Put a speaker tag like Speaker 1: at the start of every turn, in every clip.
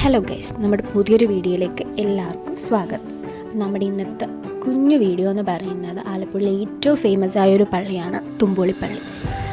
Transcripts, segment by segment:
Speaker 1: Hello guys, നമ്മുടെ പുതിയൊരു വീഡിയോയിലേക്ക് എല്ലാവർക്കും സ്വാഗതം. നമ്മുടെ ഇന്നത്തെ കുഞ്ഞു വീഡിയോ എന്ന് പറയുന്നത് ആലപ്പുഴയിലെ ഏറ്റവും ഫേമസ് ആയൊരു പള്ളിയാണ് തുമ്പോളിപ്പള്ളി.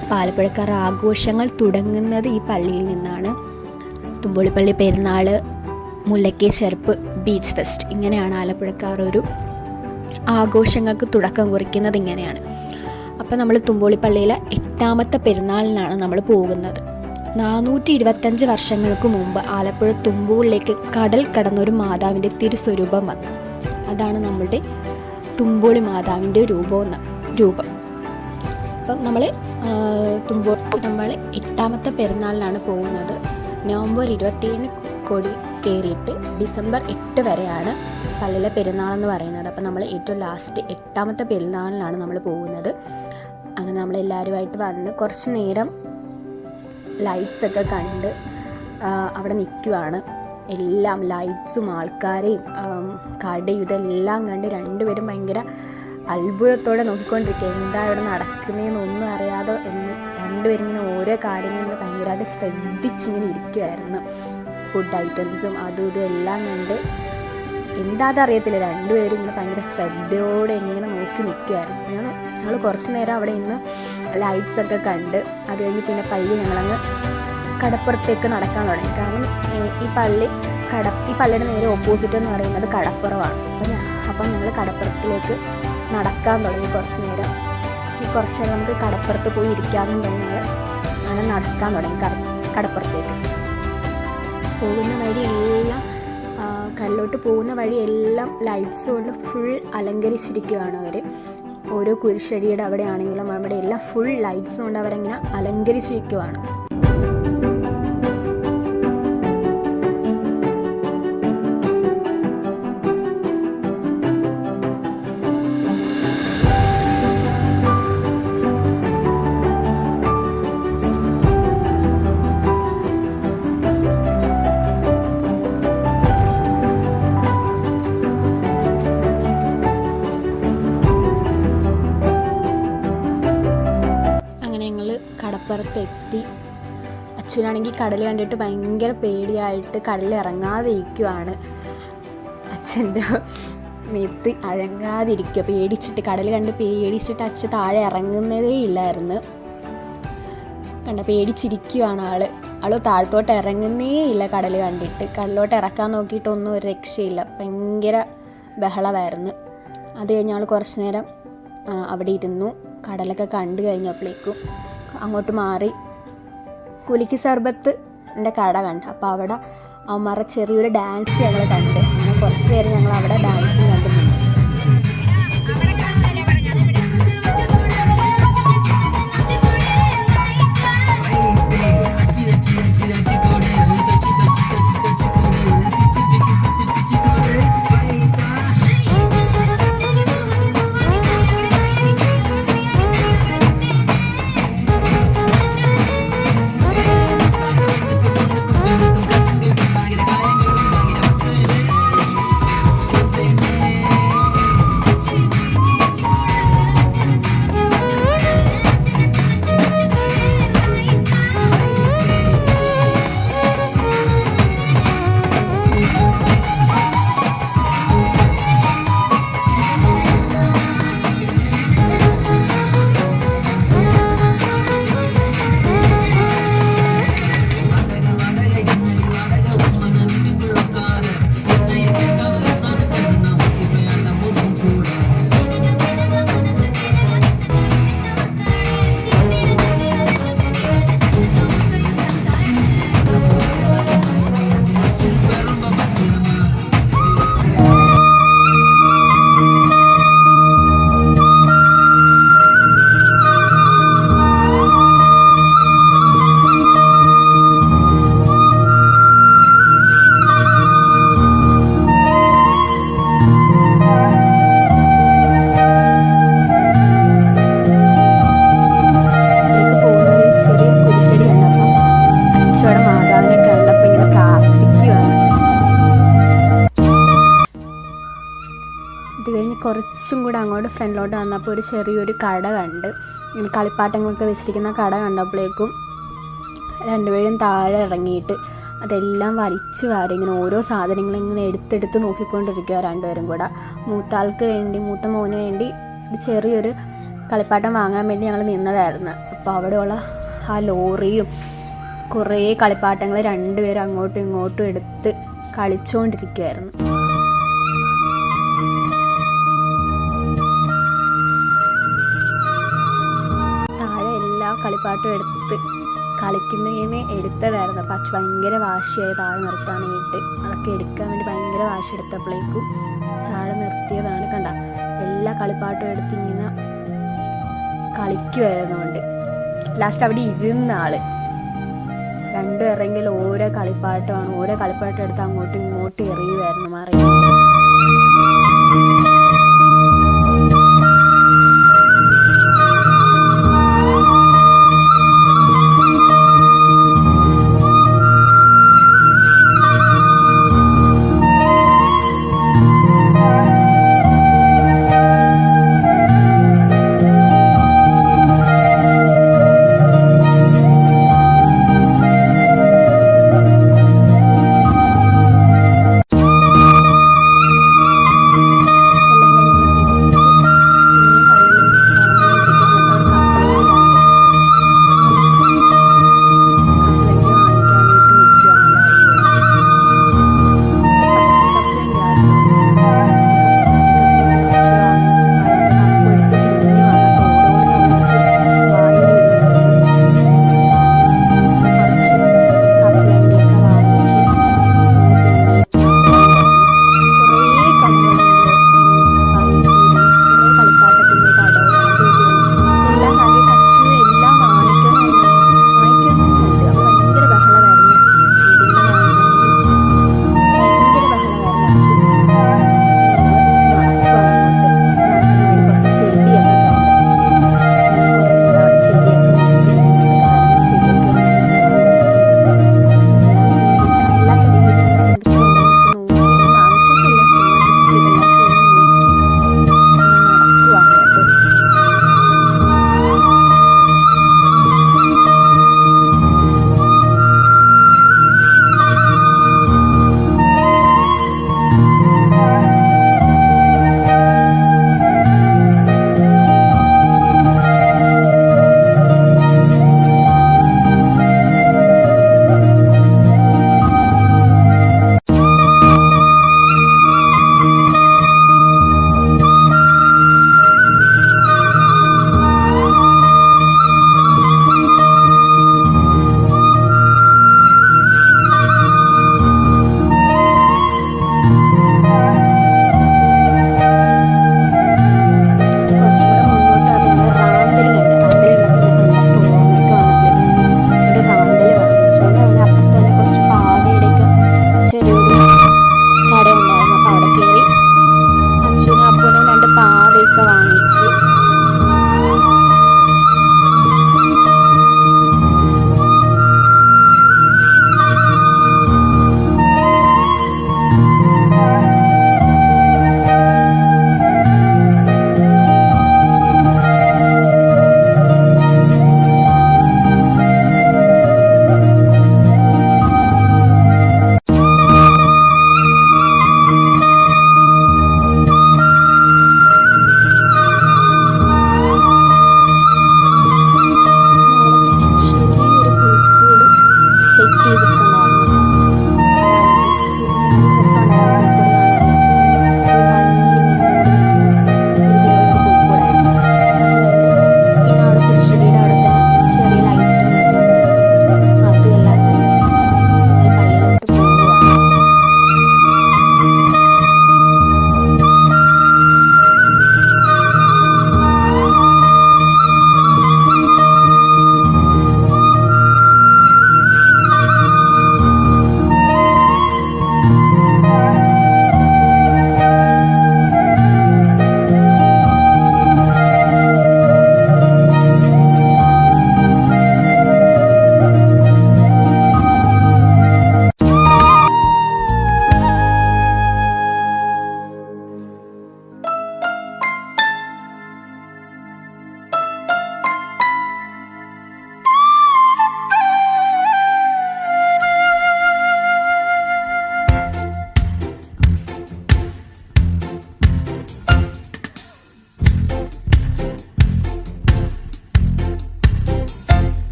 Speaker 1: അപ്പോൾ ആലപ്പുഴക്കാർ ആഘോഷങ്ങൾ തുടങ്ങുന്നത് ഈ പള്ളിയിൽ നിന്നാണ്. തുമ്പോളിപ്പള്ളി പെരുന്നാൾ, മുല്ലയ്ക്ക് ചെറുപ്പ്, ബീച്ച് ഫെസ്റ്റ്, ഇങ്ങനെയാണ് ആലപ്പുഴക്കാർ ഒരു ആഘോഷങ്ങൾക്ക് തുടക്കം കുറിക്കുന്നത്. ഇങ്ങനെയാണ്. അപ്പോൾ നമ്മൾ തുമ്പോളിപ്പള്ളിയിലെ 8ാമത്തെ പെരുന്നാളിനാണ് നമ്മൾ പോകുന്നത്. 425 വർഷങ്ങൾക്ക് മുമ്പ് ആലപ്പുഴ തുമ്പോളിലേക്ക് കടൽ കടന്നൊരു മാതാവിൻ്റെ തിരുസ്വരൂപം വന്നു. അതാണ് നമ്മളുടെ തുമ്പോളി മാതാവിൻ്റെ രൂപം. അപ്പം നമ്മൾ 8ാമത്തെ പെരുന്നാളിനാണ് പോകുന്നത്. നവംബർ 27 കൊടി കയറിയിട്ട് ഡിസംബർ 8 വരെയാണ് പള്ളിയിലെ പെരുന്നാളെന്ന് പറയുന്നത്. അപ്പം നമ്മൾ ഏറ്റവും ലാസ്റ്റ് 8ാമത്തെ പെരുന്നാളിനാണ് നമ്മൾ പോകുന്നത്. അങ്ങനെ നമ്മളെല്ലാവരുമായിട്ട് വന്ന് കുറച്ച് നേരം ലൈറ്റ്സൊക്കെ കണ്ട് അവിടെ നിൽക്കുവാണ്. എല്ലാം ലൈറ്റ്സും ആൾക്കാരെയും കടയും ഇതെല്ലാം കണ്ട് രണ്ടുപേരും ഭയങ്കര അത്ഭുതത്തോടെ നോക്കിക്കൊണ്ടിരിക്കുക. എന്താ ഇവിടെ നടക്കുന്നതെന്നൊന്നും അറിയാതെ രണ്ടുപേരും ഇങ്ങനെ ഓരോ കാര്യങ്ങളിൽ ഭയങ്കരമായിട്ട് ശ്രദ്ധിച്ചിങ്ങനെ ഇരിക്കുമായിരുന്നു. ഫുഡ് ഐറ്റംസും അതും ഇതും എല്ലാം കണ്ട് എന്താണെന്നറിയത്തില്ല, രണ്ടുപേരും ഇങ്ങനെ ഭയങ്കര ശ്രദ്ധയോടെ ഇങ്ങനെ നോക്കി നിൽക്കുമായിരുന്നു. ഞങ്ങൾ കുറച്ച് നേരം അവിടെ ഇന്ന് ലൈറ്റ്സൊക്കെ കണ്ട് അത് കഴിഞ്ഞ് പിന്നെ പയ്യെ ഞങ്ങളങ്ങ് കടപ്പുറത്തേക്ക് നടക്കാൻ തുടങ്ങി. കാരണം ഈ പള്ളിയുടെ നേരെ ഓപ്പോസിറ്റ് എന്ന് പറയുന്നത് കടപ്പുറമാണ്. അപ്പം ഞങ്ങൾ കടപ്പുറത്തിലേക്ക് നടക്കാൻ തുടങ്ങി. കുറച്ച് നേരം നമുക്ക് കടപ്പുറത്ത് പോയി ഇരിക്കാമെന്ന് പറഞ്ഞ് ഞങ്ങൾ അങ്ങനെ നടക്കാൻ തുടങ്ങി കടപ്പുറത്തേക്ക്. പോകുന്ന വഴിയെല്ലാം കടലിലോട്ട് പോകുന്ന വഴിയെല്ലാം ലൈറ്റ്സ് കൊണ്ട് ഫുൾ അലങ്കരിച്ചിരിക്കുകയാണ് അവർ. ഓരോ കുരിശടിയുടെ അവിടെ ആണെങ്കിലും അവിടെ എല്ലാം ഫുൾ ലൈറ്റ്സ് കൊണ്ട് അവരങ്ങനെ അലങ്കരിച്ചിരിക്കുകയാണ്. കടപ്പുറത്തെത്തി. അച്ഛനാണെങ്കിൽ കടൽ കണ്ടിട്ട് ഭയങ്കര പേടിയായിട്ട് കടലിൽ ഇറങ്ങാതെ ഇരിക്കുവാണ്. അച്ഛൻ്റെ മെത്ത് അഴങ്ങാതിരിക്കുക, പേടിച്ചിട്ട് കടൽ കണ്ട് പേടിച്ചിട്ട് അച്ഛൻ താഴെ ഇറങ്ങുന്നതേ ഇല്ലായിരുന്നു. പേടിച്ചിരിക്കുവാണ് ആള് താഴത്തോട്ട് ഇറങ്ങുന്നേ ഇല്ല. കടൽ കണ്ടിട്ട് കടലിലോട്ട് ഇറക്കാൻ നോക്കിയിട്ടൊന്നും ഒരു രക്ഷയില്ല, ഭയങ്കര ബഹളമായിരുന്നു. അത് കഴിഞ്ഞ് ആൾ കുറച്ച് നേരം അവിടെ ഇരുന്നു. കടലൊക്കെ കണ്ടു കഴിഞ്ഞപ്പോഴേക്കും അങ്ങോട്ട് മാറി കുലിക്ക് സർബത്ത് എൻ്റെ കട കണ്ടു. അപ്പോൾ അവിടെ അവന്മാരുടെ ചെറിയൊരു ഡാൻസ് ഞങ്ങൾ കണ്ട്. അങ്ങനെ കുറച്ച് നേരം ഞങ്ങൾ അവിടെ ഡാൻസും കണ്ടു. കുറച്ചും കൂടെ അങ്ങോട്ട് ഫ്രണ്ടിലോട്ട് വന്നപ്പോൾ ഒരു ചെറിയൊരു കട കണ്ട്. കളിപ്പാട്ടങ്ങളൊക്കെ വെച്ചിരിക്കുന്ന കട കണ്ടപ്പോഴേക്കും രണ്ടുപേരും താഴെ ഇറങ്ങിയിട്ട് അതെല്ലാം വലിച്ചു വാരി ഇങ്ങനെ ഓരോ സാധനങ്ങളിങ്ങനെ എടുത്തെടുത്ത് നോക്കിക്കൊണ്ടിരിക്കുക രണ്ടുപേരും കൂടെ. മൂത്ത മോന് വേണ്ടി ചെറിയൊരു കളിപ്പാട്ടം വാങ്ങാൻ വേണ്ടി ഞങ്ങൾ നിന്നതായിരുന്നു. അപ്പോൾ അവിടെയുള്ള ആ ലോറിയും കുറേ കളിപ്പാട്ടങ്ങൾ രണ്ടുപേരും അങ്ങോട്ടും ഇങ്ങോട്ടും എടുത്ത് കളിച്ചുകൊണ്ടിരിക്കുമായിരുന്നു. താഴെ എല്ലാ കളിപ്പാട്ടും എടുത്ത് കളിക്കുന്നതിന് എടുത്തതായിരുന്നു. അപ്പം അച്ഛൻ ഭയങ്കര വാശിയായി താഴെ നിർത്താനായിട്ട്. അതൊക്കെ എടുക്കാൻ വേണ്ടി ഭയങ്കര വാശി എടുത്തപ്പോഴേക്കും താഴെ നിർത്തിയതാണ്. കണ്ട, എല്ലാ കളിപ്പാട്ടും എടുത്ത് ഇങ്ങനെ കളിക്കുമായിരുന്നുകൊണ്ട് ലാസ്റ്റ് അവിടെ ഇരുന്ന ആള് രണ്ടുപേരെങ്കിൽ ഓരോ കളിപ്പാട്ടം എടുത്ത് അങ്ങോട്ടും ഇങ്ങോട്ടും എറിയുമായിരുന്നു മാറി.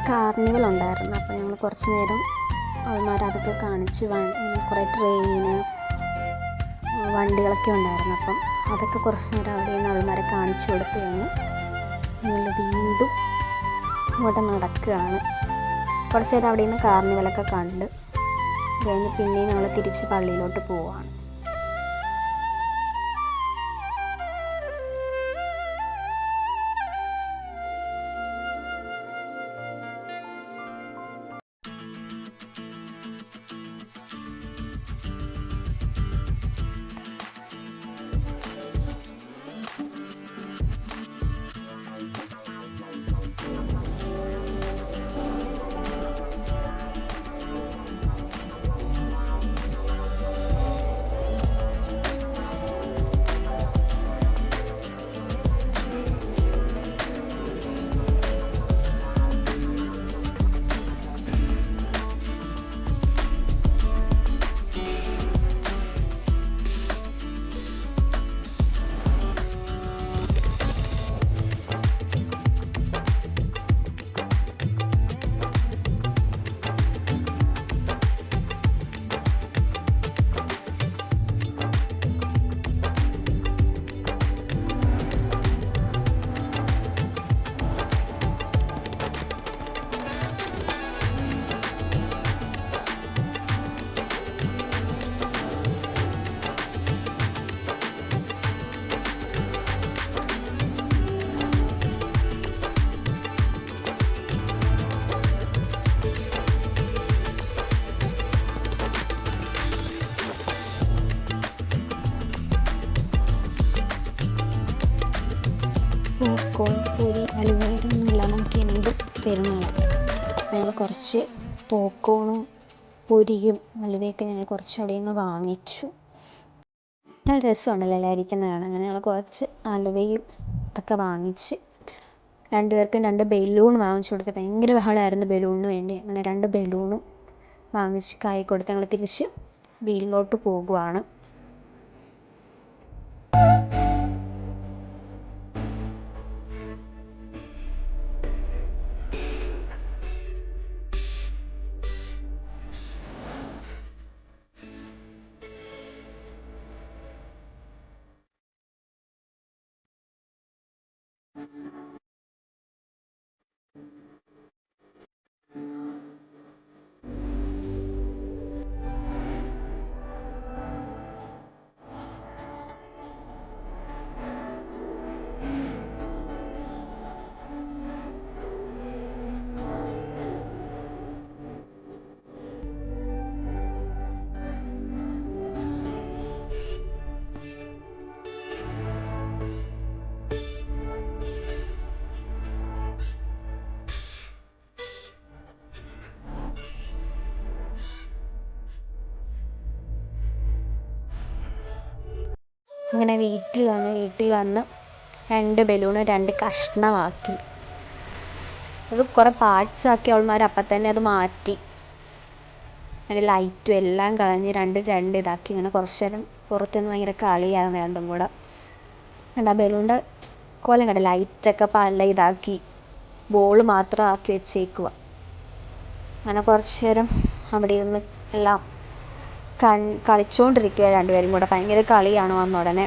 Speaker 1: കാർണിവൽ ഉണ്ടായിരുന്നു. അപ്പോൾ ഞങ്ങൾ കുറച്ച് നേരം അവന്മാരതൊക്കെ കാണിച്ച് കുറേ ട്രെയിന് വണ്ടികളൊക്കെ ഉണ്ടായിരുന്നു. അപ്പം അതൊക്കെ കുറച്ച് നേരം അവിടെ നിന്ന് അവന്മാരെ കാണിച്ചു കൊടുത്ത് കഴിഞ്ഞ് ഞങ്ങൾ വീണ്ടും ഇങ്ങോട്ട് നടക്കുകയാണ്. കുറച്ച് നേരം അവിടെ നിന്ന് കാർണിവലൊക്കെ കണ്ട് കഴിഞ്ഞ് പിന്നെയും ഞങ്ങൾ തിരിച്ച് പള്ളിയിലോട്ട് പോവുകയാണ്. പോപ്കോൺ, പൂരി, അലുവ ഇതൊന്നുമില്ല, നമുക്ക് എന്ത് പെരുന്നാളാണ്. ഞങ്ങൾ കുറച്ച് പോപ്കോണും പൂരിയും അലുവയൊക്കെ ഞങ്ങൾ കുറച്ച് അവിടെ നിന്ന് വാങ്ങിച്ചു. നല്ല രസമുണ്ടല്ലോ എല്ലാം ഇരിക്കുന്നതാണ്. അങ്ങനെ ഞങ്ങൾ കുറച്ച് അലുവയും ഇതൊക്കെ വാങ്ങിച്ച് 2 പേർക്കും 2 ബലൂൺ വാങ്ങിച്ചു കൊടുത്ത്. ഭയങ്കര ബഹളമായിരുന്നു ബലൂണിന് വേണ്ടി. അങ്ങനെ 2 ബലൂണും വാങ്ങിച്ച് കൈ കൊടുത്ത് ഞങ്ങൾ തിരിച്ച് വീട്ടിലോട്ട് പോകുവാണ്. അങ്ങനെ വീട്ടിൽ വന്ന് 2 ബലൂണ് 2 കഷ്ണമാക്കി. അത് കുറേ പാർട്സാക്കി അവന്മാർ അപ്പം തന്നെ അത് മാറ്റി. അതിൻ്റെ ലൈറ്റും എല്ലാം കളഞ്ഞ് 2 ഇതാക്കി. ഇങ്ങനെ കുറച്ച് നേരം പുറത്തുനിന്ന് ഭയങ്കര കളിയായിരുന്നു രണ്ടും കൂടെ. ആ ബലൂണിൻ്റെ കോലം കണ്ട, ലൈറ്റൊക്കെ പല ഇതാക്കി ബോൾ മാത്രം ആക്കി വെച്ചേക്കുക. അങ്ങനെ കുറച്ച് നേരം അവിടെ ഇരുന്ന് എല്ലാം കളിച്ചുകൊണ്ടിരിക്കുക 2 പേരും കൂടെ. ഭയങ്കര കളിയാണ്. വന്ന ഉടനെ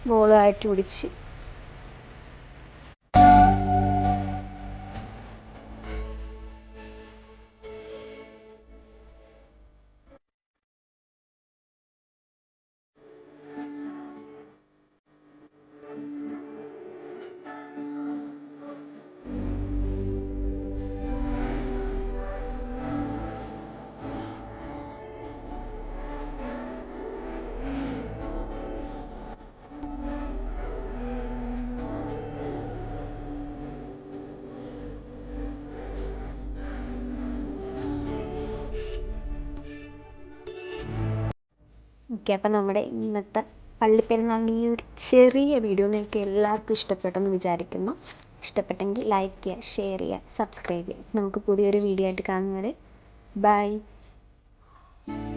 Speaker 1: ബോളുമായിട്ട് പിടിച്ച് ഓക്കെ. അപ്പം നമ്മുടെ ഇന്നത്തെ പള്ളിപ്പെരുന്നാളിൻ്റെ ഈ ഒരു ചെറിയ വീഡിയോ നിങ്ങൾക്ക് എല്ലാവർക്കും ഇഷ്ടപ്പെട്ടെന്ന് വിചാരിക്കുന്നു. ഇഷ്ടപ്പെട്ടെങ്കിൽ ലൈക്ക് ചെയ്യുക, ഷെയർ ചെയ്യുക, സബ്സ്ക്രൈബ് ചെയ്യുക. നമുക്ക് പുതിയൊരു വീഡിയോ ആയിട്ട് കാണുന്നത് വരെ ബൈ.